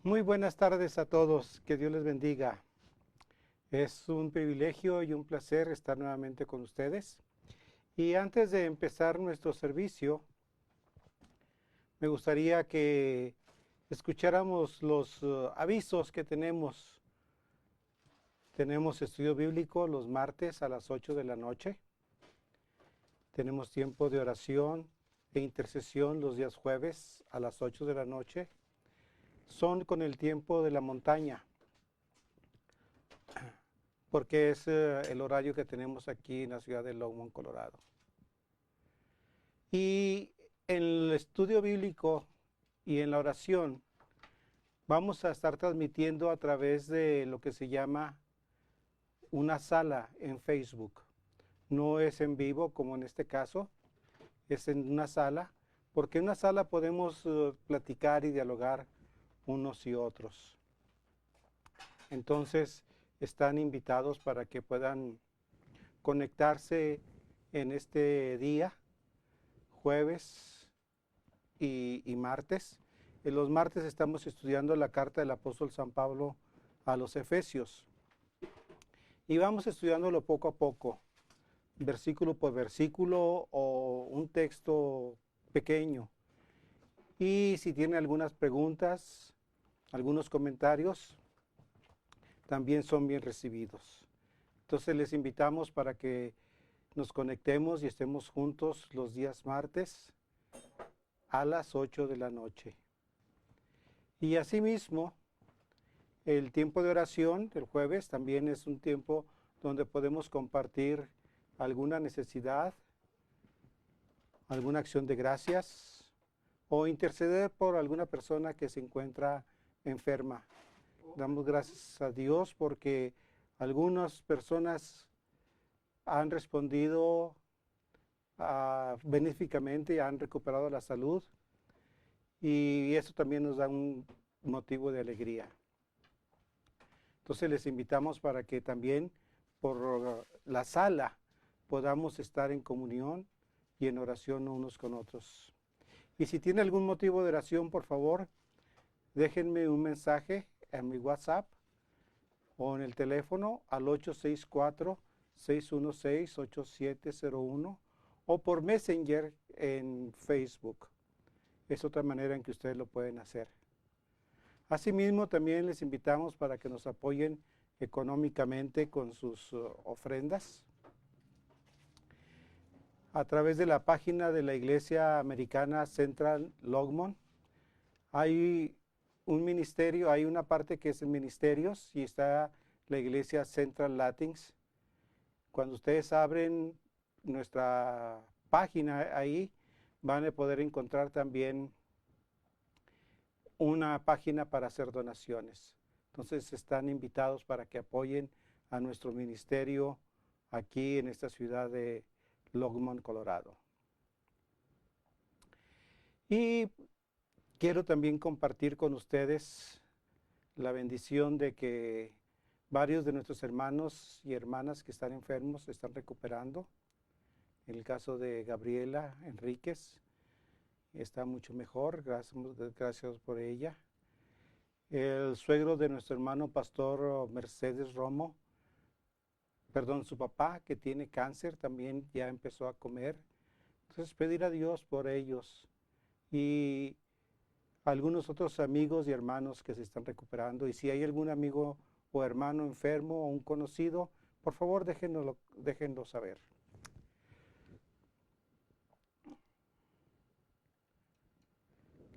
Muy buenas tardes a todos, que Dios les bendiga. Es un privilegio y un placer estar nuevamente con ustedes. Y antes de empezar nuestro servicio, me gustaría que escucháramos los avisos que tenemos. Tenemos estudio bíblico los martes a las 8 de la noche. Tenemos tiempo de oración e intercesión los días jueves a las 8 de la noche. Son con el tiempo de la montaña, porque es el horario que tenemos aquí en la ciudad de Longmont, Colorado. Y en el estudio bíblico y en la oración vamos a estar transmitiendo a través de lo que se llama una sala en Facebook. No es en vivo como en este caso, es en una sala, porque en una sala podemos platicar y dialogar unos y otros. Entonces están invitados para que puedan conectarse en este día, jueves y martes. En los martes estamos estudiando la carta del apóstol San Pablo a los Efesios. Y vamos estudiándolo poco a poco, versículo por versículo o un texto pequeño. Y si tienen algunas preguntas, algunos comentarios, también son bien recibidos. Entonces les invitamos para que nos conectemos y estemos juntos los días martes a las 8 de la noche. Y asimismo, el tiempo de oración del jueves también es un tiempo donde podemos compartir alguna necesidad, alguna acción de gracias o interceder por alguna persona que se encuentra enferma. Damos gracias a Dios porque algunas personas han respondido benéficamente, han recuperado la salud y eso también nos da un motivo de alegría. Entonces les invitamos para que también por la sala podamos estar en comunión y en oración unos con otros. Y si tiene algún motivo de oración, por favor, déjenme un mensaje en mi WhatsApp o en el teléfono al 864-616-8701 o por Messenger en Facebook. Es otra manera en que ustedes lo pueden hacer. Asimismo, también les invitamos para que nos apoyen económicamente con sus ofrendas. A través de la página de la Iglesia Americana Central Longmont, hay un ministerio, hay una parte que es en ministerios y está la Iglesia Central Latins. Cuando ustedes abren nuestra página ahí, van a poder encontrar también una página para hacer donaciones. Entonces están invitados para que apoyen a nuestro ministerio aquí en esta ciudad de Longmont, Colorado. Y quiero también compartir con ustedes la bendición de que varios de nuestros hermanos y hermanas que están enfermos se están recuperando. En el caso de Gabriela Enríquez, está mucho mejor, gracias por ella. El suegro de nuestro hermano pastor Mercedes Romo, su papá que tiene cáncer también ya empezó a comer. Entonces pedir a Dios por ellos y algunos otros amigos y hermanos que se están recuperando. Y si hay algún amigo o hermano enfermo o un conocido, por favor déjenlo saber.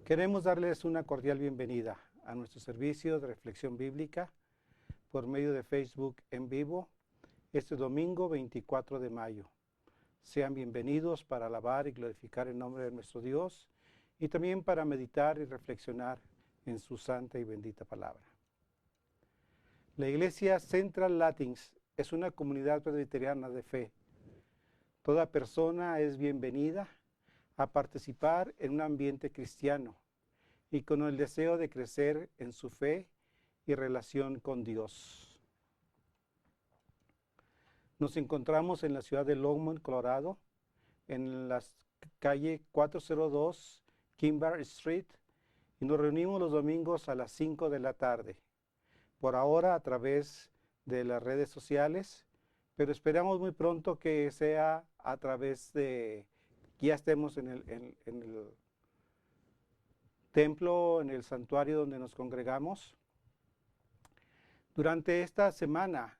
Queremos darles una cordial bienvenida a nuestro servicio de reflexión bíblica por medio de Facebook en vivo este domingo 24 de mayo. Sean bienvenidos para alabar y glorificar el nombre de nuestro Dios y también para meditar y reflexionar en su santa y bendita palabra. La Iglesia Central Latins es una comunidad presbiteriana de fe. Toda persona es bienvenida a participar en un ambiente cristiano y con el deseo de crecer en su fe y relación con Dios. Nos encontramos en la ciudad de Longmont, Colorado, en la calle 402 Kimber Street y nos reunimos los domingos a las 5 de la tarde. Por ahora a través de las redes sociales, pero esperamos muy pronto que sea a través de, que ya estemos en el templo, en el santuario donde nos congregamos. Durante esta semana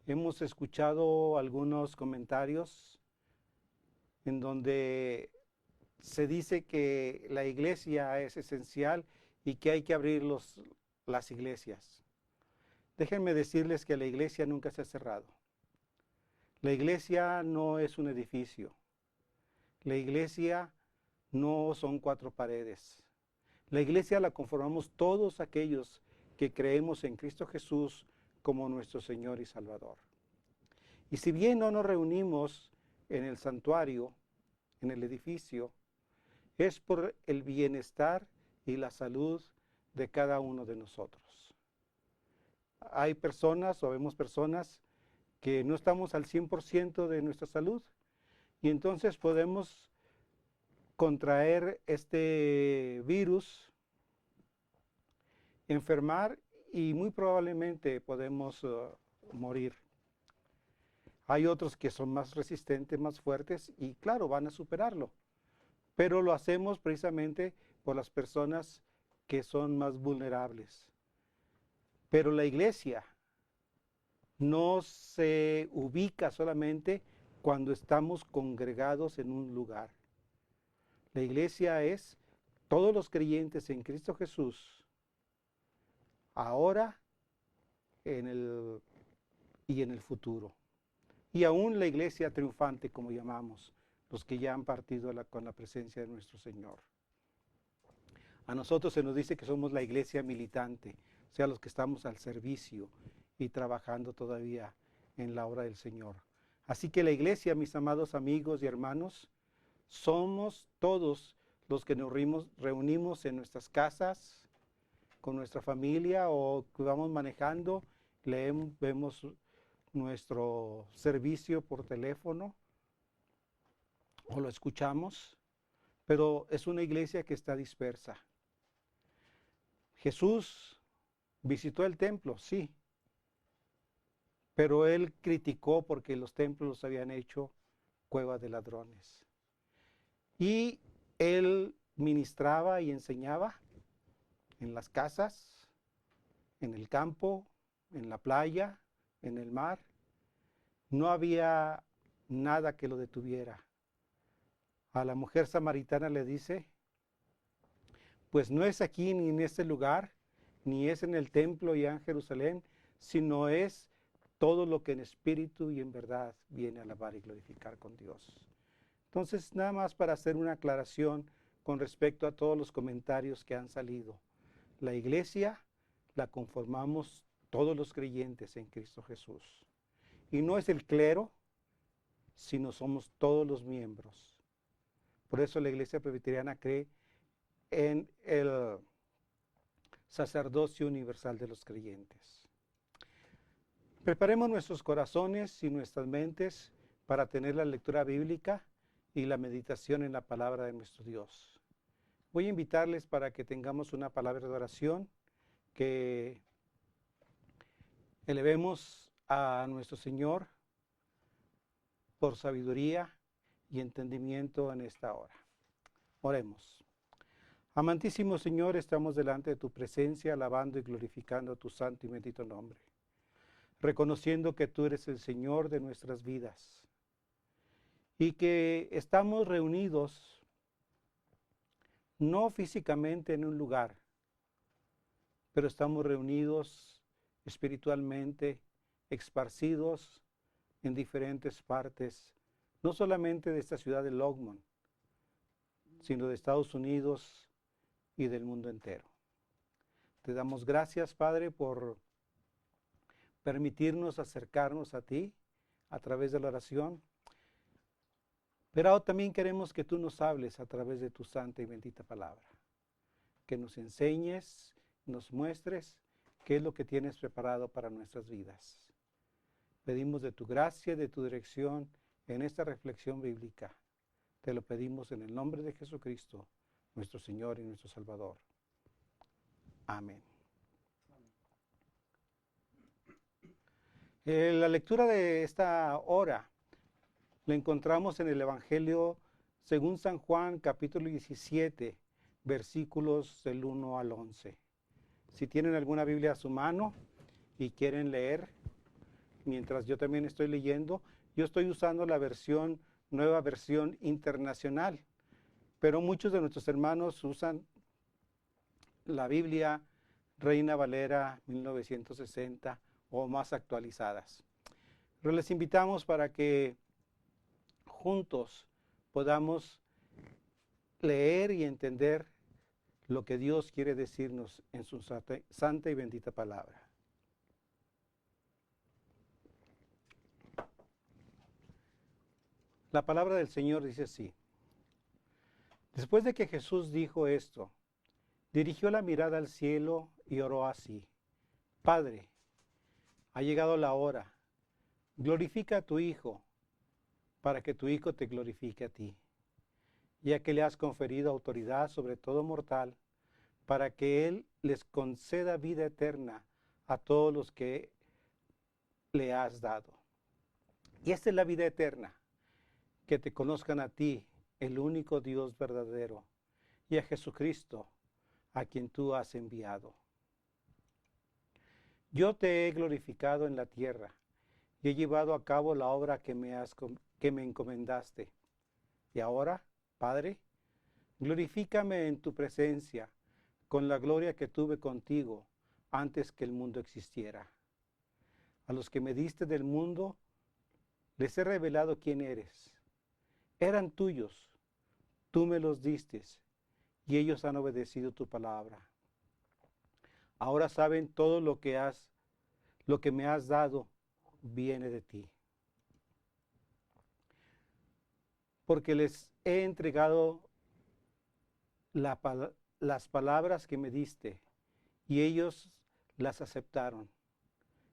hemos escuchado algunos comentarios en donde se dice que la iglesia es esencial y que hay que abrir las iglesias. Déjenme decirles que la iglesia nunca se ha cerrado. La iglesia no es un edificio. La iglesia no son 4 paredes. La iglesia la conformamos todos aquellos que creemos en Cristo Jesús como nuestro Señor y Salvador. Y si bien no nos reunimos en el santuario, en el edificio, es por el bienestar y la salud de cada uno de nosotros. Hay personas o vemos personas que no estamos al 100% de nuestra salud y entonces podemos contraer este virus, enfermar y muy probablemente podemos morir. Hay otros que son más resistentes, más fuertes y claro, van a superarlo. Pero lo hacemos precisamente por las personas que son más vulnerables. Pero la iglesia no se ubica solamente cuando estamos congregados en un lugar. La iglesia es todos los creyentes en Cristo Jesús, ahora y en el futuro. Y aún la iglesia triunfante, como llamamos, los que ya han partido con la presencia de nuestro Señor. A nosotros se nos dice que somos la iglesia militante, o sea, los que estamos al servicio y trabajando todavía en la obra del Señor. Así que la iglesia, mis amados amigos y hermanos, somos todos los que nos reunimos en nuestras casas, con nuestra familia o que vamos manejando, vemos nuestro servicio por teléfono o lo escuchamos, pero es una iglesia que está dispersa. Jesús visitó el templo, sí, pero él criticó porque los templos los habían hecho cuevas de ladrones. Y él ministraba y enseñaba en las casas, en el campo, en la playa, en el mar. No había nada que lo detuviera. A la mujer samaritana le dice, pues no es aquí ni en este lugar, ni es en el templo ya en Jerusalén, sino es todo lo que en espíritu y en verdad viene a alabar y glorificar con Dios. Entonces, nada más para hacer una aclaración con respecto a todos los comentarios que han salido. La iglesia la conformamos todos los creyentes en Cristo Jesús. Y no es el clero, sino somos todos los miembros. Por eso la iglesia presbiteriana cree en el sacerdocio universal de los creyentes. Preparemos nuestros corazones y nuestras mentes para tener la lectura bíblica y la meditación en la palabra de nuestro Dios. Voy a invitarles para que tengamos una palabra de oración, que elevemos a nuestro Señor por sabiduría y entendimiento en esta hora. Oremos. Amantísimo Señor, estamos delante de tu presencia, alabando y glorificando tu santo y bendito nombre, reconociendo que tú eres el Señor de nuestras vidas y que estamos reunidos no físicamente en un lugar, pero estamos reunidos espiritualmente, esparcidos en diferentes partes, no solamente de esta ciudad de Longmont, sino de Estados Unidos y del mundo entero. Te damos gracias, Padre, por permitirnos acercarnos a ti a través de la oración, pero también queremos que tú nos hables a través de tu santa y bendita palabra, que nos enseñes, nos muestres qué es lo que tienes preparado para nuestras vidas. Pedimos de tu gracia y de tu dirección en esta reflexión bíblica. Te lo pedimos en el nombre de Jesucristo, nuestro Señor y nuestro Salvador. Amén. La lectura de esta hora la encontramos en el Evangelio según San Juan, capítulo 17, versículos del 1 al 11. Si tienen alguna Biblia a su mano y quieren leer, mientras yo también estoy leyendo, yo estoy usando la nueva versión internacional, pero muchos de nuestros hermanos usan la Biblia Reina Valera 1960 o más actualizadas. Pero les invitamos para que juntos podamos leer y entender lo que Dios quiere decirnos en su santa y bendita palabra. La palabra del Señor dice así: después de que Jesús dijo esto, dirigió la mirada al cielo y oró así: Padre, ha llegado la hora, glorifica a tu Hijo, para que tu Hijo te glorifique a ti, ya que le has conferido autoridad sobre todo mortal, para que Él les conceda vida eterna a todos los que le has dado. Y esta es la vida eterna, que te conozcan a ti, el único Dios verdadero, y a Jesucristo, a quien tú has enviado. Yo te he glorificado en la tierra, y he llevado a cabo la obra que me encomendaste. Y ahora, Padre, glorifícame en tu presencia, con la gloria que tuve contigo antes que el mundo existiera. A los que me diste del mundo, les he revelado quién eres. Eran tuyos, tú me los diste, y ellos han obedecido tu palabra. Ahora saben todo lo que me has dado viene de ti. Porque les he entregado las palabras que me diste, y ellos las aceptaron.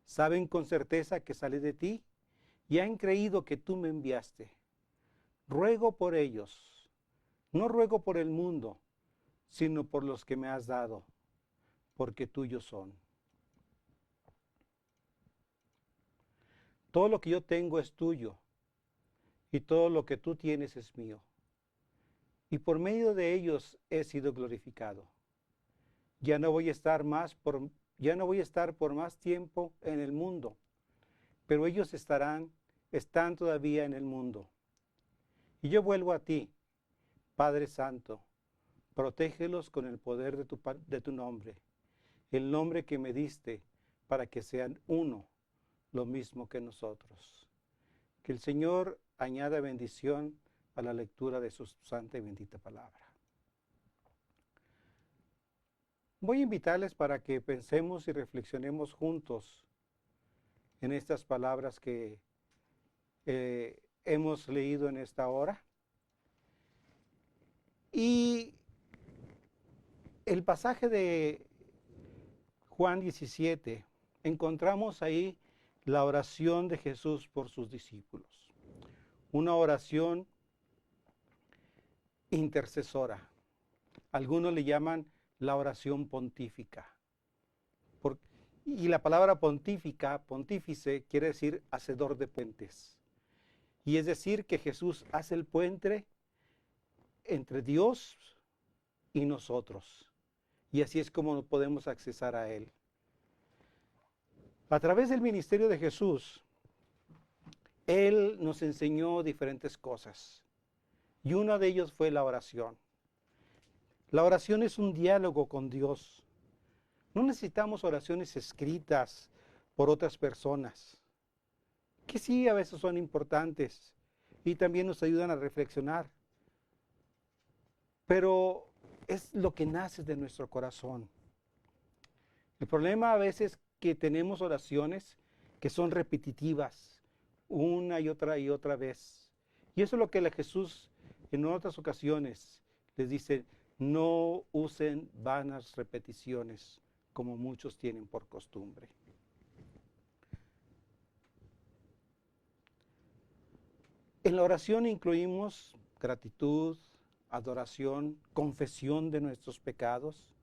Saben con certeza que salí de ti, y han creído que tú me enviaste. Ruego por ellos, no ruego por el mundo, sino por los que me has dado, porque tuyos son. Todo lo que yo tengo es tuyo, y todo lo que tú tienes es mío. Y por medio de ellos he sido glorificado. Ya no voy a estar por más tiempo en el mundo, pero ellos están todavía en el mundo. Y yo vuelvo a ti, Padre Santo, protégelos con el poder de tu nombre, el nombre que me diste, para que sean uno, lo mismo que nosotros. Que el Señor añada bendición a la lectura de su santa y bendita palabra. Voy a invitarles para que pensemos y reflexionemos juntos en estas palabras que hemos leído en esta hora. Y el pasaje de Juan 17, encontramos ahí la oración de Jesús por sus discípulos. Una oración intercesora. Algunos le llaman la oración pontífica. Y la palabra pontífice, quiere decir hacedor de puentes. Y es decir, que Jesús hace el puente entre Dios y nosotros. Y así es como podemos accesar a Él. A través del ministerio de Jesús, Él nos enseñó diferentes cosas. Y una de ellas fue la oración. La oración es un diálogo con Dios. No necesitamos oraciones escritas por otras personas, que sí a veces son importantes y también nos ayudan a reflexionar. Pero es lo que nace de nuestro corazón. El problema a veces es que tenemos oraciones que son repetitivas, una y otra vez. Y eso es lo que Jesús en otras ocasiones les dice: no usen vanas repeticiones como muchos tienen por costumbre. En la oración incluimos gratitud, adoración, confesión de nuestros pecados.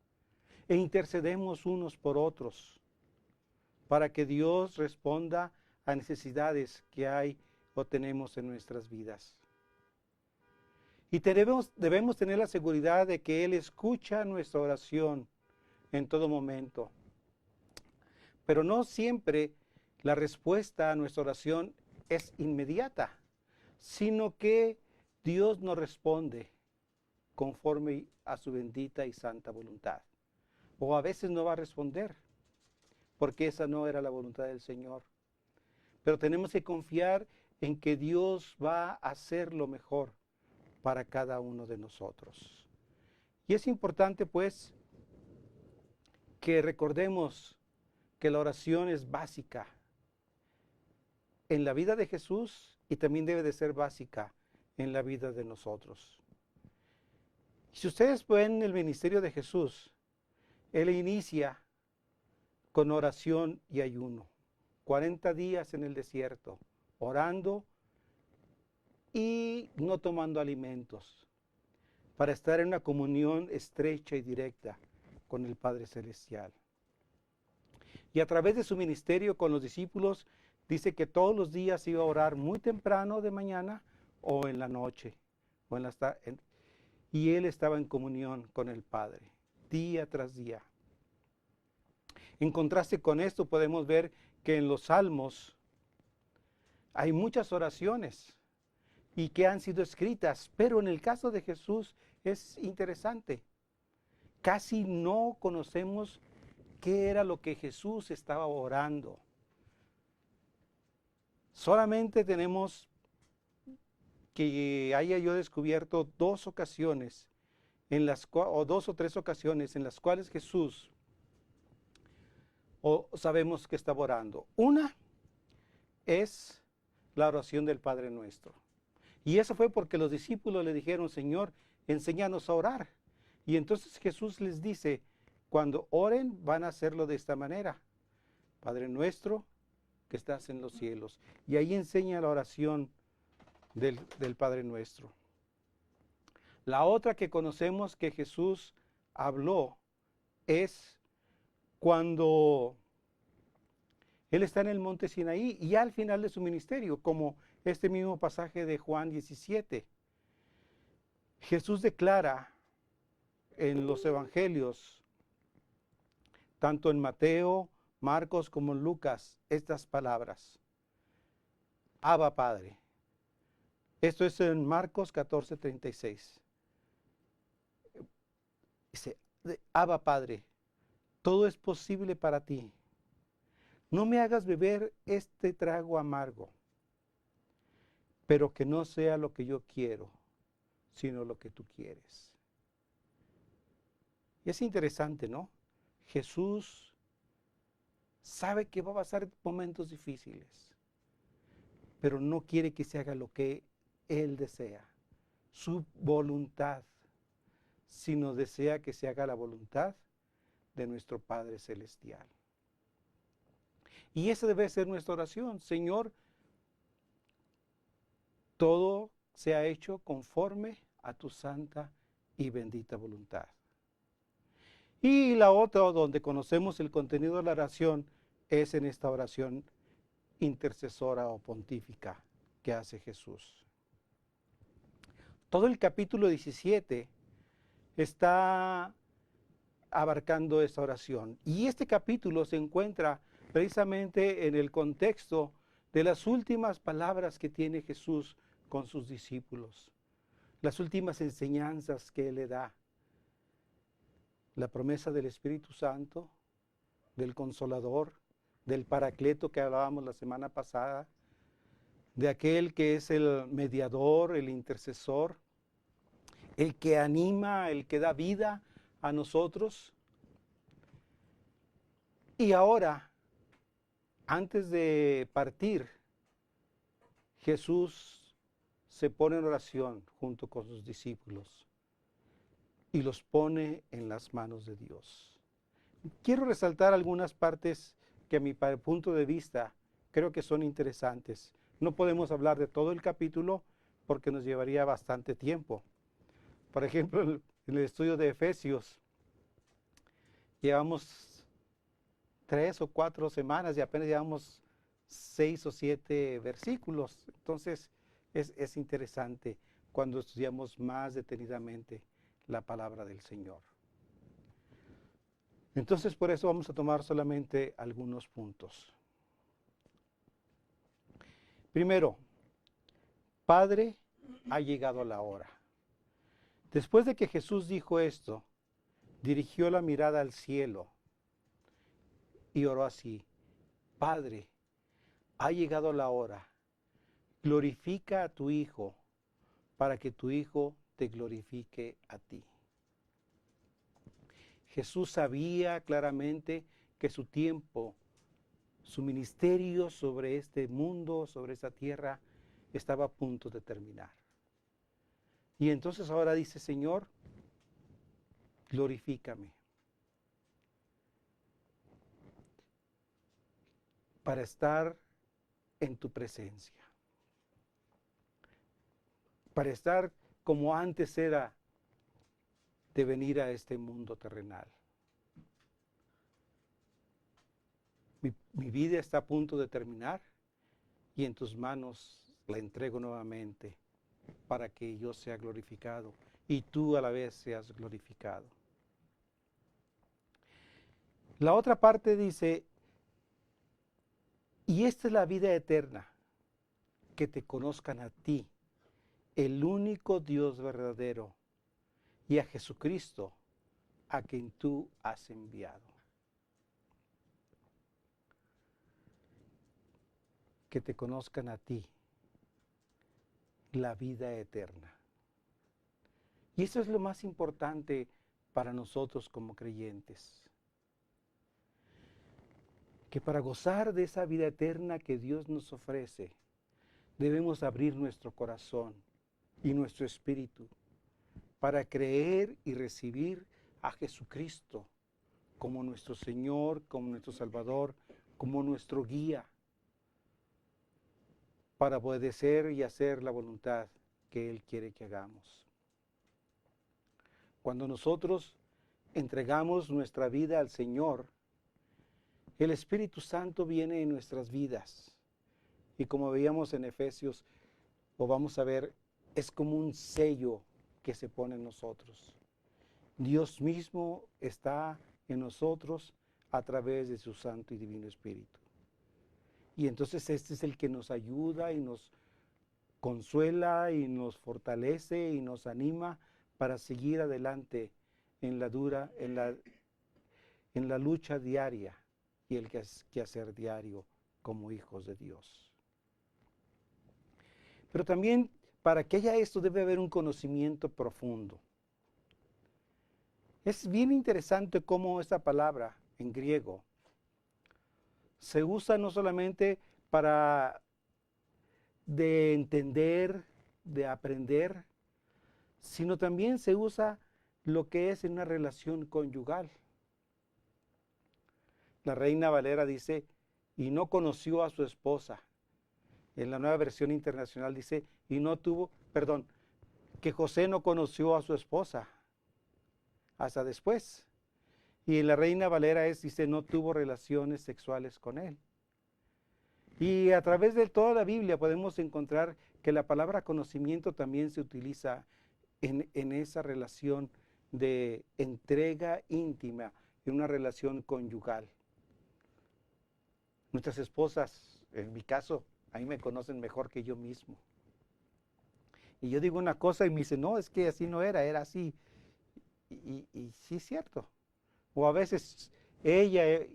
e intercedemos unos por otros para que Dios responda a necesidades que hay o tenemos en nuestras vidas. Y debemos tener la seguridad de que Él escucha nuestra oración en todo momento. Pero no siempre la respuesta a nuestra oración es inmediata, sino que Dios nos responde conforme a su bendita y santa voluntad. O a veces no va a responder, porque esa no era la voluntad del Señor. Pero tenemos que confiar en que Dios va a hacer lo mejor para cada uno de nosotros. Y es importante, pues, que recordemos que la oración es básica en la vida de Jesús y también debe de ser básica en la vida de nosotros. Si ustedes ven el ministerio de Jesús, Él inicia con oración y ayuno. 40 días en el desierto, orando y no tomando alimentos, para estar en una comunión estrecha y directa con el Padre Celestial. Y a través de su ministerio con los discípulos, dice que todos los días iba a orar muy temprano de mañana o en la noche, y Él estaba en comunión con el Padre, día tras día. En contraste con esto podemos ver que en los Salmos hay muchas oraciones y que han sido escritas, pero en el caso de Jesús es interesante. Casi no conocemos qué era lo que Jesús estaba orando. Solamente tenemos que haya yo descubierto 2 ocasiones, o 2 o 3 ocasiones en las cuales Jesús sabemos que estaba orando. Una es la oración del Padre Nuestro. Y eso fue porque los discípulos le dijeron, Señor, enséñanos a orar. Y entonces Jesús les dice, cuando oren van a hacerlo de esta manera. Padre Nuestro que estás en los cielos. Y ahí enseña la oración del Padre Nuestro. La otra que conocemos que Jesús habló es cuando Él está en el monte Sinaí y al final de su ministerio, como este mismo pasaje de Juan 17. Jesús declara en los evangelios, tanto en Mateo, Marcos como en Lucas, estas palabras. Abba Padre. Esto es en Marcos 14:36. Dice, Abba Padre, todo es posible para ti. No me hagas beber este trago amargo, pero que no sea lo que yo quiero, sino lo que tú quieres. Y es interesante, ¿no? Jesús sabe que va a pasar momentos difíciles, pero no quiere que se haga lo que Él desea, su voluntad, sino desea que se haga la voluntad de nuestro Padre Celestial. Y esa debe ser nuestra oración. Señor, todo se ha hecho conforme a tu santa y bendita voluntad. Y la otra, donde conocemos el contenido de la oración, es en esta oración intercesora o pontífica que hace Jesús. Todo el capítulo 17 está abarcando esta oración. Y este capítulo se encuentra precisamente en el contexto de las últimas palabras que tiene Jesús con sus discípulos, las últimas enseñanzas que Él le da, la promesa del Espíritu Santo, del Consolador, del Paracleto que hablábamos la semana pasada, de aquel que es el mediador, el intercesor, el que anima, el que da vida a nosotros. Y ahora, antes de partir, Jesús se pone en oración junto con sus discípulos y los pone en las manos de Dios. Quiero resaltar algunas partes que a mi punto de vista creo que son interesantes. No podemos hablar de todo el capítulo porque nos llevaría bastante tiempo. Por ejemplo, en el estudio de Efesios, Llevamos 3 o 4 semanas y apenas llevamos 6 o 7 versículos. Entonces es interesante cuando estudiamos más detenidamente la palabra del Señor. Entonces por eso vamos a tomar solamente algunos puntos. Primero, Padre, ha llegado la hora. Después de que Jesús dijo esto, dirigió la mirada al cielo y oró así: Padre, ha llegado la hora. Glorifica a tu Hijo, para que tu Hijo te glorifique a ti. Jesús sabía claramente que su tiempo, su ministerio sobre este mundo, sobre esta tierra, estaba a punto de terminar. Y entonces ahora dice: Señor, glorifícame, para estar en tu presencia, para estar como antes era de venir a este mundo terrenal. Mi vida está a punto de terminar y en tus manos la entrego nuevamente para que yo sea glorificado y tú a la vez seas glorificado. La otra parte dice: y esta es la vida eterna, que te conozcan a ti, el único Dios verdadero, y a Jesucristo, a quien tú has enviado. Que te conozcan a ti, la vida eterna. Y eso es lo más importante para nosotros como creyentes. Que para gozar de esa vida eterna que Dios nos ofrece, debemos abrir nuestro corazón y nuestro espíritu para creer y recibir a Jesucristo como nuestro Señor, como nuestro Salvador, como nuestro guía, para obedecer y hacer la voluntad que Él quiere que hagamos. Cuando nosotros entregamos nuestra vida al Señor, el Espíritu Santo viene en nuestras vidas. Y como veíamos en Efesios, o vamos a ver, es como un sello que se pone en nosotros. Dios mismo está en nosotros a través de su Santo y Divino Espíritu. Y entonces este es el que nos ayuda y nos consuela y nos fortalece y nos anima para seguir adelante en la lucha diaria y el quehacer diario como hijos de Dios. Pero también para que haya esto debe haber un conocimiento profundo. Es bien interesante cómo esta palabra en griego se usa no solamente para de entender, de aprender, sino también se usa lo que es en una relación conyugal. La Reina Valera dice: y no conoció a su esposa. En la Nueva Versión Internacional dice: que José no conoció a su esposa hasta después. Y en la Reina Valera dice: no tuvo relaciones sexuales con él. Y a través de toda la Biblia podemos encontrar que la palabra conocimiento también se utiliza en esa relación de entrega íntima, en una relación conyugal. Nuestras esposas, en mi caso, a mí me conocen mejor que yo mismo. Y yo digo una cosa y me dice: no, es que así no era, era así. Y sí es cierto. O a veces ella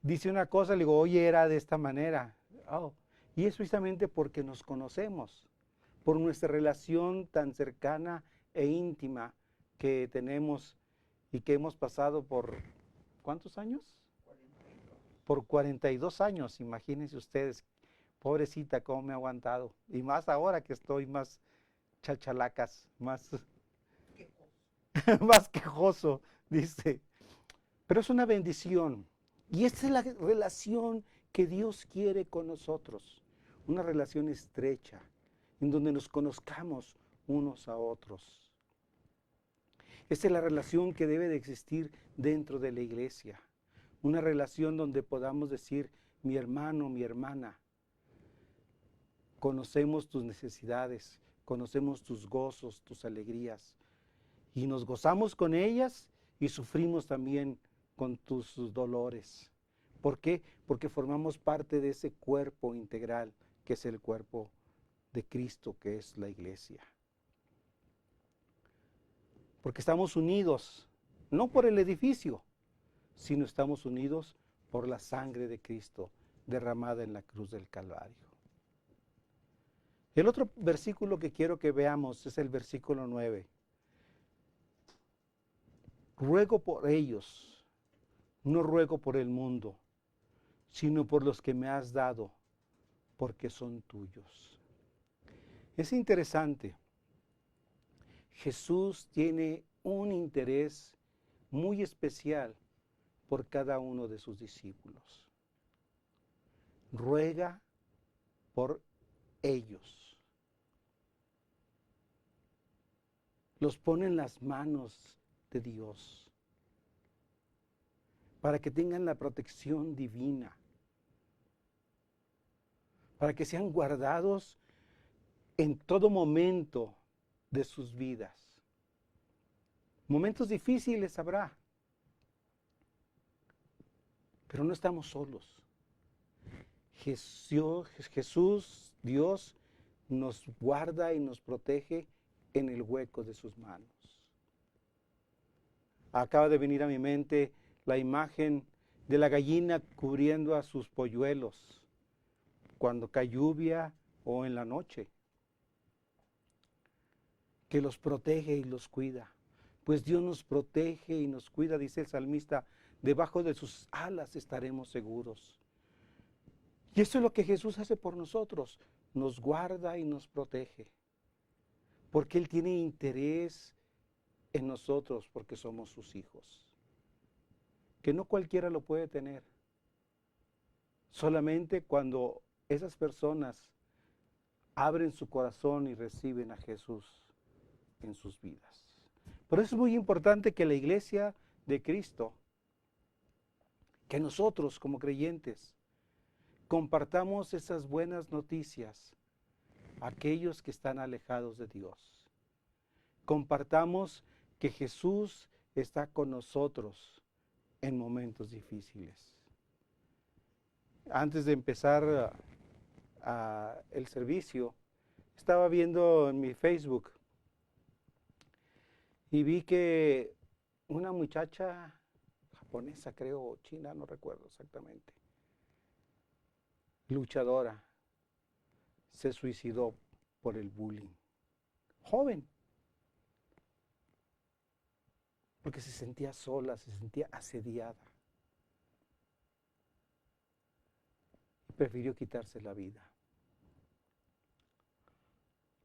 dice una cosa, le digo: oye, era de esta manera. Oh. Y es precisamente porque nos conocemos, por nuestra relación tan cercana e íntima que tenemos y que hemos pasado por, ¿cuántos años? 42. Por 42 años, imagínense ustedes, pobrecita, cómo me ha aguantado. Y más ahora que estoy más chachalacas, más más quejoso, dice. Pero es una bendición. Y esta es la relación que Dios quiere con nosotros. Una relación estrecha, en donde nos conozcamos unos a otros. Esta es la relación que debe de existir dentro de la iglesia. Una relación donde podamos decir, mi hermano, mi hermana, conocemos tus necesidades, conocemos tus gozos, tus alegrías, y nos gozamos con ellas y sufrimos también con tus dolores. ¿Por qué? Porque formamos parte de ese cuerpo integral que es el cuerpo de Cristo, que es la iglesia. Porque estamos unidos, no por el edificio, sino estamos unidos por la sangre de Cristo derramada en la cruz del Calvario. El otro versículo que quiero que veamos es el versículo 9. Ruego por ellos, no ruego por el mundo, sino por los que me has dado, porque son tuyos. Es interesante. Jesús tiene un interés muy especial por cada uno de sus discípulos. Ruega por ellos. Los pone en las manos de Dios para que tengan la protección divina, para que sean guardados en todo momento de sus vidas. Momentos difíciles habrá, pero no estamos solos. Jesús, Dios, nos guarda y nos protege en el hueco de sus manos. Acaba de venir a mi mente la imagen de la gallina cubriendo a sus polluelos cuando cae lluvia o en la noche, que los protege y los cuida. Pues Dios nos protege y nos cuida, dice el salmista, debajo de sus alas estaremos seguros. Y eso es lo que Jesús hace por nosotros, nos guarda y nos protege, porque Él tiene interés en nosotros, porque somos sus hijos, que no cualquiera lo puede tener, solamente cuando esas personas abren su corazón y reciben a Jesús en sus vidas. Por eso es muy importante que la iglesia de Cristo, que nosotros como creyentes, compartamos esas buenas noticias a aquellos que están alejados de Dios. Compartamos que Jesús está con nosotros en momentos difíciles. Antes de empezar el servicio, estaba viendo en mi Facebook y vi que una muchacha japonesa, creo, china, no recuerdo exactamente, luchadora, se suicidó por el bullying. Joven. Porque se sentía sola, se sentía asediada. Prefirió quitarse la vida.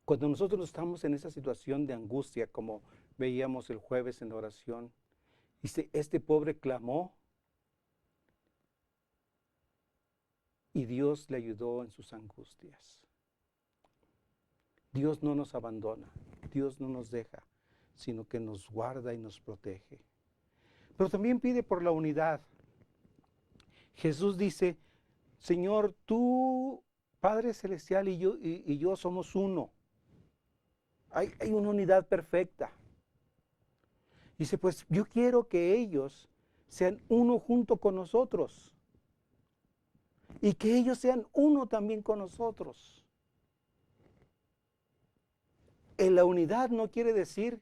Cuando nosotros estamos en esa situación de angustia, como veíamos el jueves en la oración, dice, este pobre clamó y Dios le ayudó en sus angustias. Dios no nos abandona, Dios no nos deja, sino que nos guarda y nos protege. Pero también pide por la unidad. Jesús dice, Señor, tú, Padre Celestial, y yo somos uno. Hay una unidad perfecta. Dice, pues yo quiero que ellos sean uno junto con nosotros. Y que ellos sean uno también con nosotros. En la unidad no quiere decir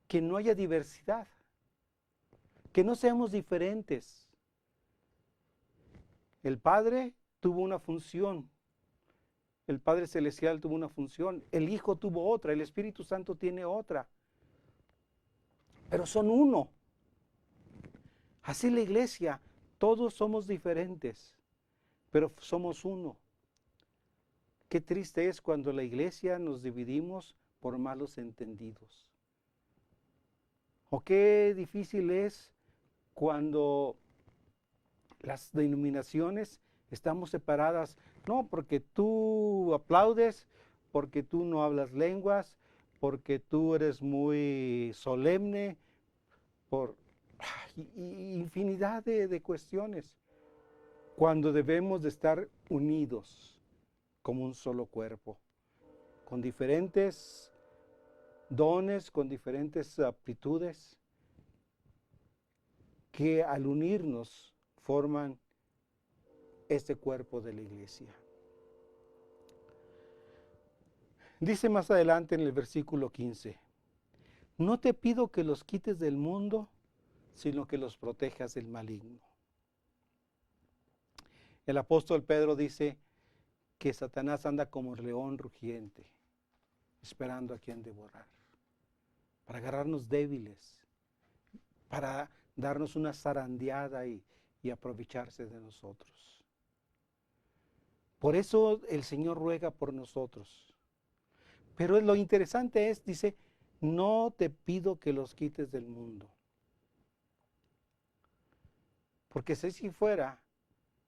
que no haya diversidad, que no seamos diferentes. El Padre tuvo una función, el Padre Celestial tuvo una función, el Hijo tuvo otra, el Espíritu Santo tiene otra, pero son uno. Así la iglesia, todos somos diferentes, pero somos uno. Qué triste es cuando la iglesia nos dividimos por malos entendidos. O qué difícil es cuando las denominaciones estamos separadas, no porque tú aplaudes, porque tú no hablas lenguas, porque tú eres muy solemne, por infinidad de cuestiones, cuando debemos de estar unidos como un solo cuerpo, con diferentes dones, con diferentes aptitudes, que al unirnos forman este cuerpo de la iglesia. Dice más adelante en el versículo 15, no te pido que los quites del mundo, sino que los protejas del maligno. El apóstol Pedro dice que Satanás anda como león rugiente, esperando a quien devorar, para agarrarnos débiles, para darnos una zarandeada y aprovecharse de nosotros. Por eso el Señor ruega por nosotros. Pero lo interesante es, dice, no te pido que los quites del mundo. Porque si fuera,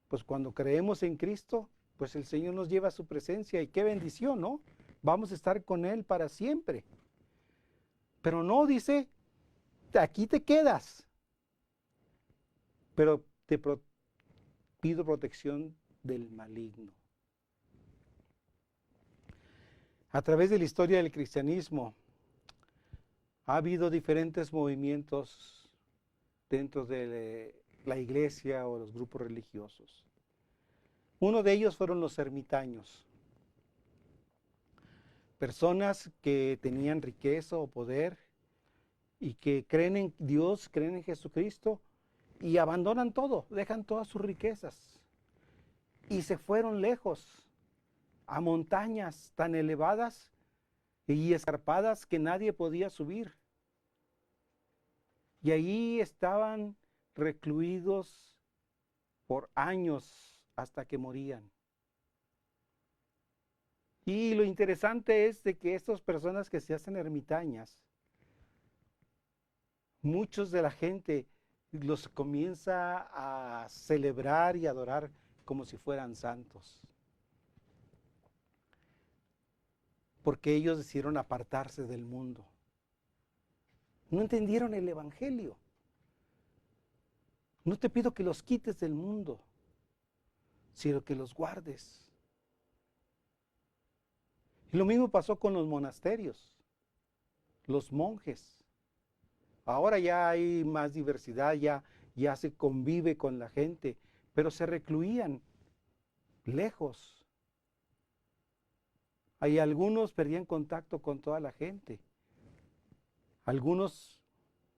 pues cuando creemos en Cristo, pues el Señor nos lleva a su presencia y qué bendición, ¿no? Vamos a estar con Él para siempre. Pero no, dice, aquí te quedas. Pero te pido protección del maligno. A través de la historia del cristianismo ha habido diferentes movimientos dentro de la iglesia o los grupos religiosos. Uno de ellos fueron los ermitaños. Personas que tenían riqueza o poder y que creen en Dios, creen en Jesucristo y abandonan todo, dejan todas sus riquezas y se fueron lejos a montañas tan elevadas y escarpadas que nadie podía subir. Y allí estaban recluidos por años hasta que morían. Y lo interesante es de que estas personas que se hacen ermitañas, muchos de la gente los comienza a celebrar y adorar como si fueran santos. Porque ellos decidieron apartarse del mundo. No entendieron el evangelio. No te pido que los quites del mundo, sino que los guardes. Y lo mismo pasó con los monasterios, los monjes. Ahora ya hay más diversidad, ya se convive con la gente, pero se recluían lejos. Hay algunos perdían contacto con toda la gente. Algunos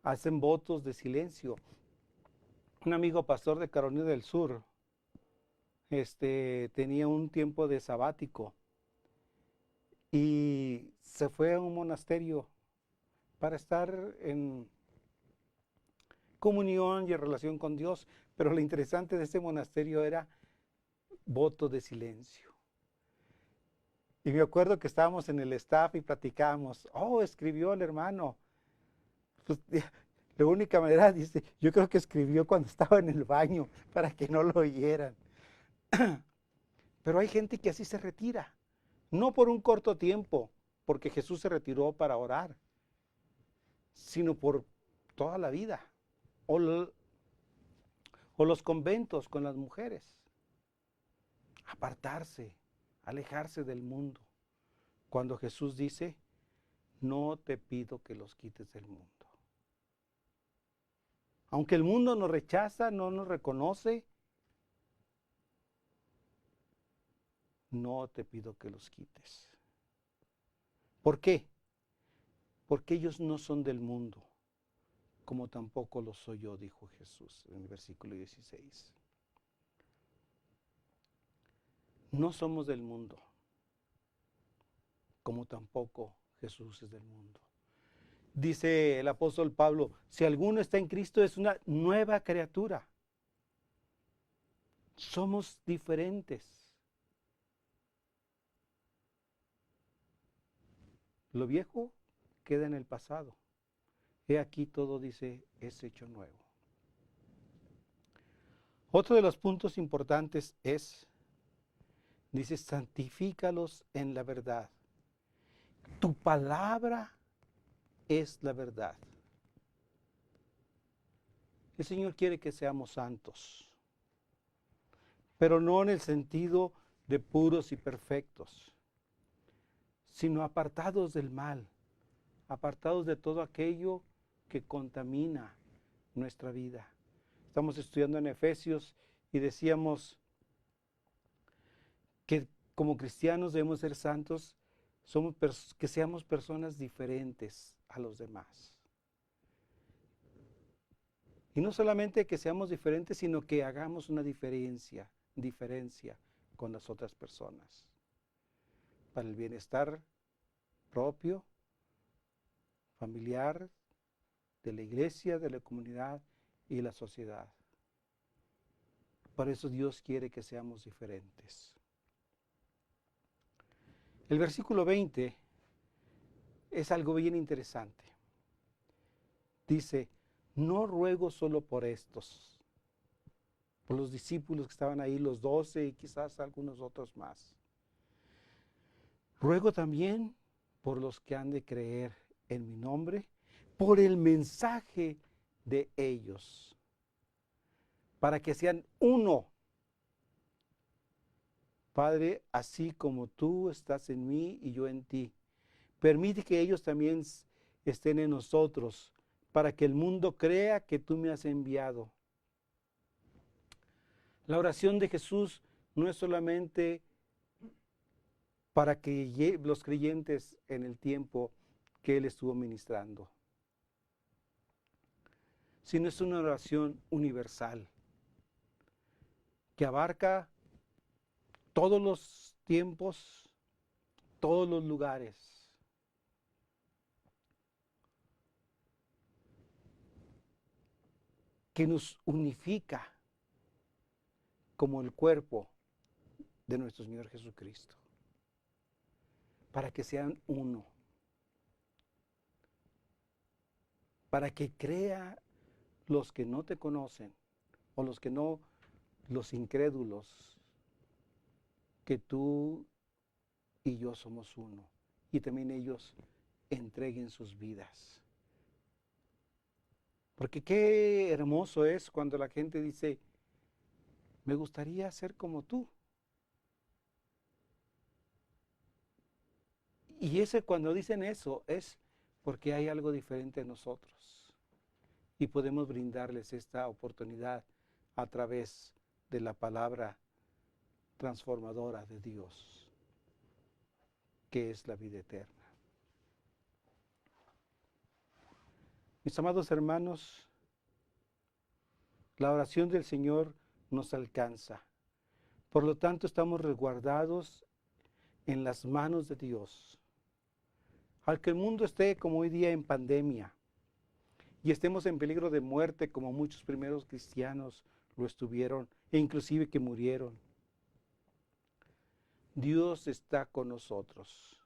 hacen votos de silencio. Un amigo pastor de Carolina del Sur, tenía un tiempo de sabático y se fue a un monasterio para estar en comunión y en relación con Dios. Pero lo interesante de este monasterio era voto de silencio. Y me acuerdo que estábamos en el staff y platicábamos, escribió el hermano. Pues, la única manera, dice, yo creo que escribió cuando estaba en el baño para que no lo oyeran. Pero hay gente que así se retira, no por un corto tiempo, porque Jesús se retiró para orar, sino por toda la vida. O los conventos con las mujeres. Apartarse, alejarse del mundo. Cuando Jesús dice, no te pido que los quites del mundo. Aunque el mundo nos rechaza, no nos reconoce, no te pido que los quites. ¿Por qué? Porque ellos no son del mundo, como tampoco lo soy yo, dijo Jesús en el versículo 16. No somos del mundo, como tampoco Jesús es del mundo. Dice el apóstol Pablo, si alguno está en Cristo es una nueva criatura. Somos diferentes. Lo viejo queda en el pasado. He aquí todo, dice, es hecho nuevo. Otro de los puntos importantes es, dice, santifícalos en la verdad. Tu palabra es la verdad. El Señor quiere que seamos santos, pero no en el sentido de puros y perfectos, sino apartados del mal, apartados de todo aquello que contamina nuestra vida. Estamos estudiando en Efesios y decíamos que como cristianos debemos ser santos, que seamos personas diferentes a los demás. Y no solamente que seamos diferentes, sino que hagamos una diferencia con las otras personas, para el bienestar propio, familiar, de la iglesia, de la comunidad y la sociedad. Por eso Dios quiere que seamos diferentes. El versículo 20 es algo bien interesante. Dice, no ruego solo por estos, por los discípulos que estaban ahí, los 12 y quizás algunos otros más. Ruego también por los que han de creer en mi nombre, por el mensaje de ellos, para que sean uno. Padre, así como tú estás en mí y yo en ti, permite que ellos también estén en nosotros, para que el mundo crea que tú me has enviado. La oración de Jesús no es solamente para que los creyentes en el tiempo que Él estuvo ministrando, sino es una oración universal que abarca todos los tiempos, todos los lugares. Que nos unifica como el cuerpo de nuestro Señor Jesucristo, para que sean uno, para que crea los que no te conocen o los que no, los incrédulos, que tú y yo somos uno, y también ellos entreguen sus vidas. Porque qué hermoso es cuando la gente dice, me gustaría ser como tú. Y cuando dicen eso es porque hay algo diferente en nosotros. Y podemos brindarles esta oportunidad a través de la palabra transformadora de Dios, que es la vida eterna. Mis amados hermanos, la oración del Señor nos alcanza. Por lo tanto, estamos resguardados en las manos de Dios. Al que el mundo esté como hoy día en pandemia y estemos en peligro de muerte como muchos primeros cristianos lo estuvieron e inclusive que murieron, Dios está con nosotros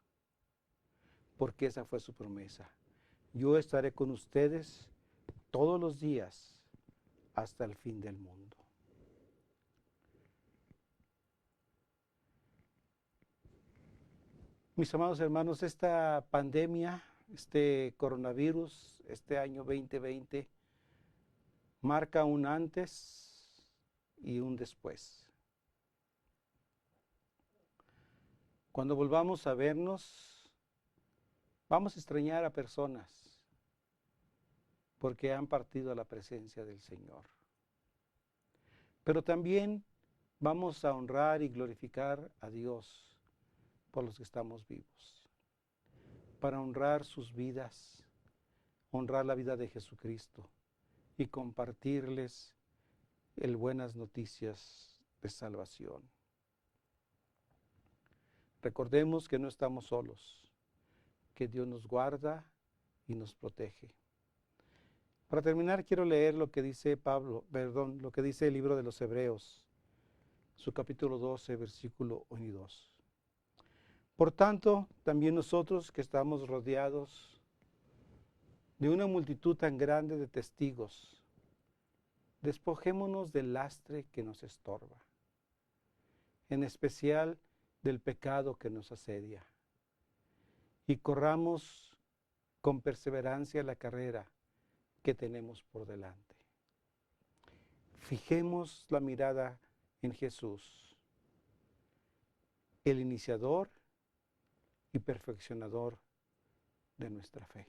porque esa fue su promesa. Yo estaré con ustedes todos los días hasta el fin del mundo. Mis amados hermanos, esta pandemia, este coronavirus, este año 2020, marca un antes y un después. Cuando volvamos a vernos, vamos a extrañar a personas porque han partido a la presencia del Señor. Pero también vamos a honrar y glorificar a Dios por los que estamos vivos, para honrar sus vidas, honrar la vida de Jesucristo y compartirles el buenas noticias de salvación. Recordemos que no estamos solos, que Dios nos guarda y nos protege. Para terminar, quiero leer lo que dice lo que dice el libro de los Hebreos, su capítulo 12, versículo 1 y 2. Por tanto, también nosotros que estamos rodeados de una multitud tan grande de testigos, despojémonos del lastre que nos estorba, en especial del pecado que nos asedia. y corramos con perseverancia la carrera que tenemos por delante. Fijemos la mirada en Jesús, el iniciador y perfeccionador de nuestra fe.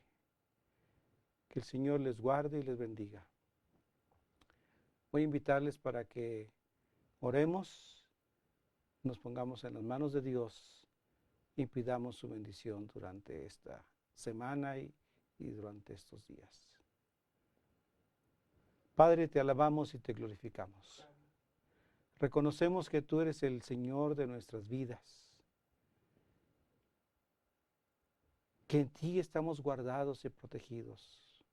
Que el Señor les guarde y les bendiga. Voy a invitarles para que oremos, nos pongamos en las manos de Dios y pidamos su bendición durante esta semana y durante estos días. Padre, te alabamos y te glorificamos. Reconocemos que tú eres el Señor de nuestras vidas, que en ti estamos guardados y protegidos.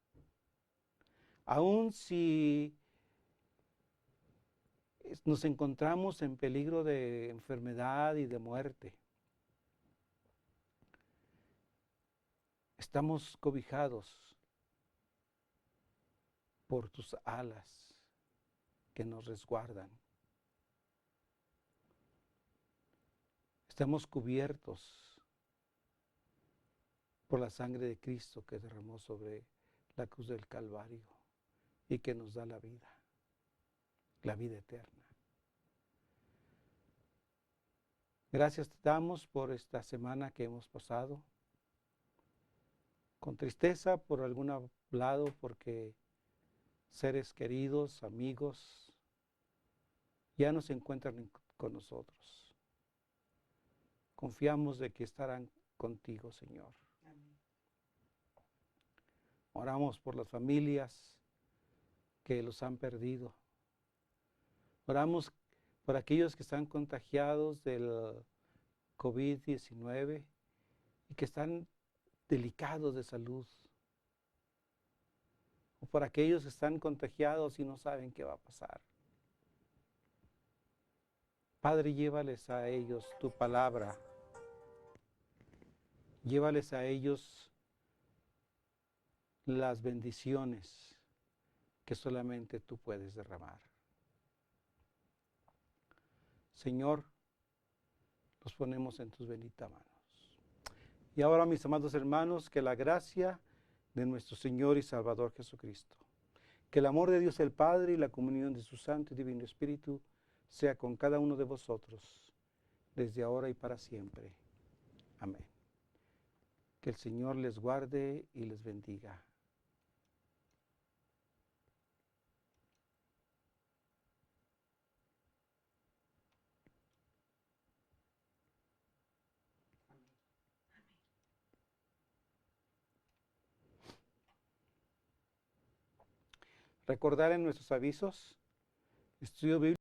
Aun si nos encontramos en peligro de enfermedad y de muerte, estamos cobijados por tus alas que nos resguardan. Estamos cubiertos por la sangre de Cristo que derramó sobre la cruz del Calvario y que nos da la vida eterna. Gracias te damos por esta semana que hemos pasado, con tristeza por algún lado, porque seres queridos, amigos, ya no se encuentran con nosotros. Confiamos de que estarán contigo, Señor. Amén. Oramos por las familias que los han perdido. Oramos por aquellos que están contagiados del COVID-19 y que están delicados de salud. O por aquellos que están contagiados y no saben qué va a pasar. Padre, llévales a ellos tu palabra. Llévales a ellos las bendiciones que solamente tú puedes derramar. Señor, los ponemos en tus benditas manos. Y ahora, mis amados hermanos, que la gracia de nuestro Señor y Salvador Jesucristo, que el amor de Dios el Padre y la comunión de su Santo y Divino Espíritu sea con cada uno de vosotros, desde ahora y para siempre. Amén. Que el Señor les guarde y les bendiga. Recordar en nuestros avisos, estudio bíblico.